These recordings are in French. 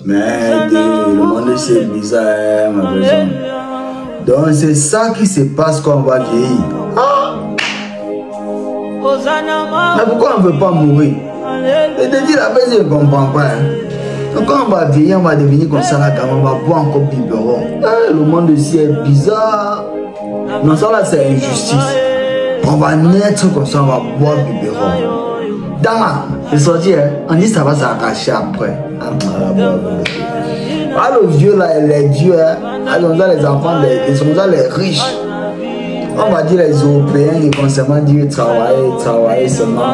Mais le monde c'est bizarre, ma personne. Donc c'est ça qui se passe quand on va vieillir. Ah! Mais pourquoi on ne veut pas mourir? Et de dire la vérité, je ne comprends pas. Donc quand on va vieillir, on va devenir comme ça, là, on va boire encore biberon. Le monde ici est bizarre. Non, ça là c'est injustice. On va naître comme ça, on va boire biberon. Dans la, c'est sorti, on dit ça va s'arracher après. Ah, le vieux là, les vieux, les enfants, les riches. On va dire les Européens, ils vont seulement dire travailler seulement.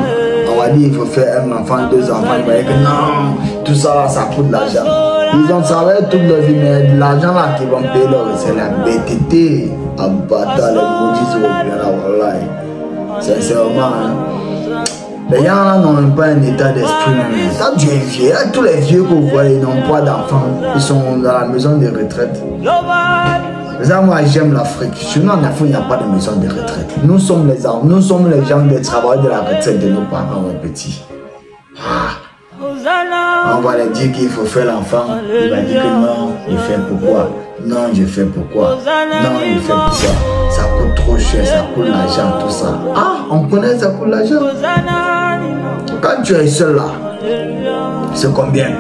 On va dire il faut faire un enfant, 2 enfants. Ils vont dire que non, tout ça là, ça coûte de l'argent. Ils ont travaillé toute leur vie, mais l'argent là qu'ils vont payer, c'est la BTT. À battre les maudits Européens là, voilà. Sincèrement, hein. Les gens là n'ont même pas un état d'esprit. Quand tu es vieux, tous les vieux que vous voyez n'ont pas d'enfants. Ils sont dans la maison de retraite. Ça, moi j'aime l'Afrique. Sinon en Afrique, il n'y a pas de maison de retraite. Nous sommes les gens des travailleurs de la retraite de nos parents petits. On va leur dire qu'il faut faire l'enfant. Il va dire que non, je fais pourquoi. Non, je fais pourquoi. Non, je fais pourquoi. Ça coûte trop cher, ça coûte l'argent, tout ça. Ah, on connaît, ça coûte l'argent. Quand tu es seul là, c'est combien?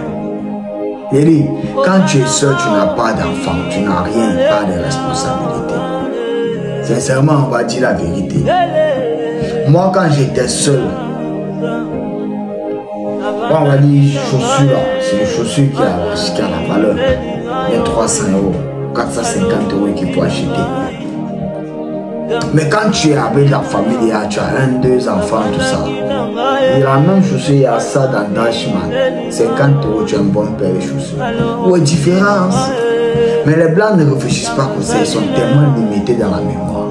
Il dit, quand tu es seul, tu n'as pas d'enfant, tu n'as rien, pas de responsabilité. Sincèrement, on va dire la vérité. Moi, quand j'étais seul, on va dire chaussures là, c'est les chaussures qui a la valeur. Il y a 300 €, 450 € qu'il faut acheter. Mais quand tu es avec la famille, tu as 1, 2 enfants, tout ça. Il y a la même chaussure, il y a ça dans Dashman. 50 €, tu as un bon paire de chaussures. Où est la différence? Mais les Blancs ne réfléchissent pas comme ça, ils sont tellement limités dans la mémoire.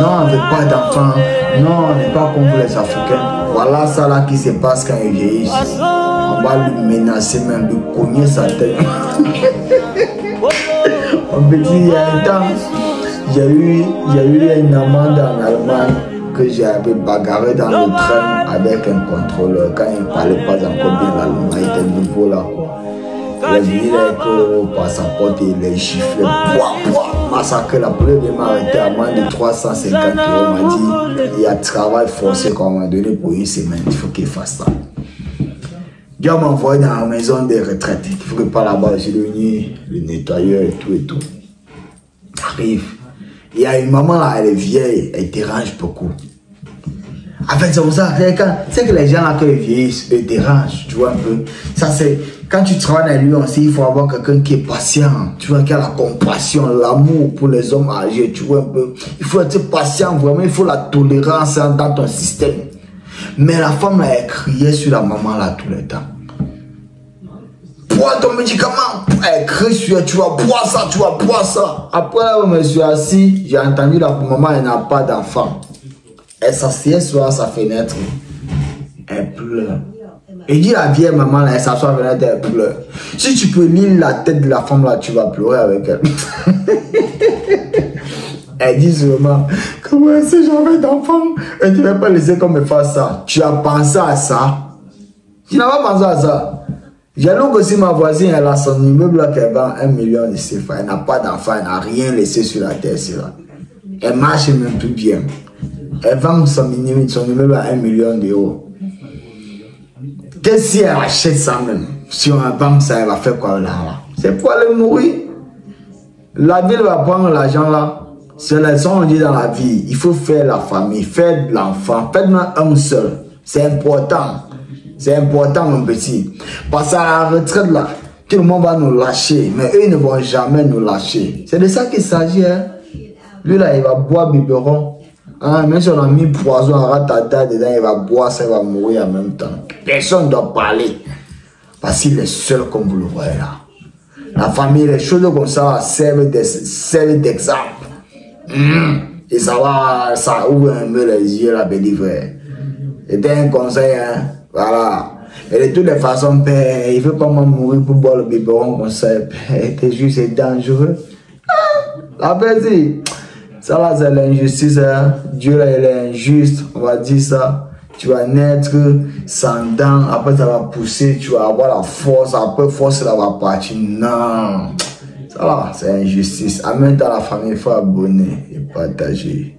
Non, on ne veut pas d'enfants. Non, on n'est pas comme les Africains. Voilà ça là qui se passe quand ils vieillissent. On va lui menacer même, lui cogner sa tête. On peut dire, il y a un temps, il y a eu une amende en Allemagne que j'avais bagarré dans le train avec un contrôleur. Quand il ne parlait pas encore bien l'allemand, il était nouveau là. Il a vu le passeport et les chiffres, massacré. La police m'a arrêté à moins de 350 €. On m'a dit, il y a travail forcé qu'on m'a donné pour une semaine, il faut qu'il fasse ça. Dieu m'a envoyé dans la maison des retraites. Il faut que pas là-bas, j'ai devenu le nettoyeur et tout. Arrive. Il y a une maman là, elle est vieille, elle dérange beaucoup. En fait, c'est pour ça, c'est que les gens là, quand ils vieillissent, ils dérangent, tu vois un peu. Ça, c'est, quand tu travailles dans lui aussi, il faut avoir quelqu'un qui est patient, tu vois, qui a la compassion, l'amour pour les hommes âgés, tu vois un peu. Il faut être patient, vraiment, il faut la tolérance dans ton système. Mais la femme là, elle criait sur la maman là tout le temps. Bois ton médicament, elle crie sur elle, tu vas boire ça, tu vas boire ça. Après là, je me suis assis, j'ai entendu la maman, elle n'a pas d'enfant. Elle s'assied sur sa fenêtre, elle pleure. Et dit la vieille maman là, elle s'assoit à la fenêtre, elle pleure. Si tu peux lire la tête de la femme là, tu vas pleurer avec elle. Elle dit seulement, comment si j'avais d'enfants, et tu ne vas pas laisser qu'on me fasse ça. Tu as pensé à ça? Tu n'as pas pensé à ça? J'ai lu aussi ma voisine, elle a son immeuble là qu'elle vend 1 million de CFA. Elle n'a pas d'enfant, elle n'a rien laissé sur la terre. Elle marche même plus bien. Elle vend son immeuble à 1 million d'euros. Qu'est-ce si elle achète ça même? Si on vend ça, elle va faire quoi là? C'est pour aller mourir. La ville va prendre l'argent là. C'est les gens on dit dans la vie, il faut faire la famille, faire de l'enfant, faites-moi un seul. C'est important. C'est important, mon petit. Parce qu'à la retraite, là, tout le monde va nous lâcher. Mais eux, ils ne vont jamais nous lâcher. C'est de ça qu'il s'agit. Hein. Lui, là, il va boire biberon. Hein, même si on a mis poison à ratata dedans, il va boire ça, il va mourir en même temps. Personne ne doit parler. Parce qu'il est seul, comme vous le voyez là. La famille, les choses comme ça servent d'exemple. Et ça ouvre un peu les yeux, la belle frère. C'était un conseil, hein. Voilà. Et de toutes les façons, père, il ne veut pas mourir pour boire le biberon comme ça. T'es juste dangereux. La paix dit, ça là c'est l'injustice. Hein. Dieu là il est injuste, on va dire ça. tu vas naître sans dents, après ça va pousser, tu vas avoir la force, après force là va partir. Non, ça là, c'est injustice. En même temps, la famille, il faut abonner et partager.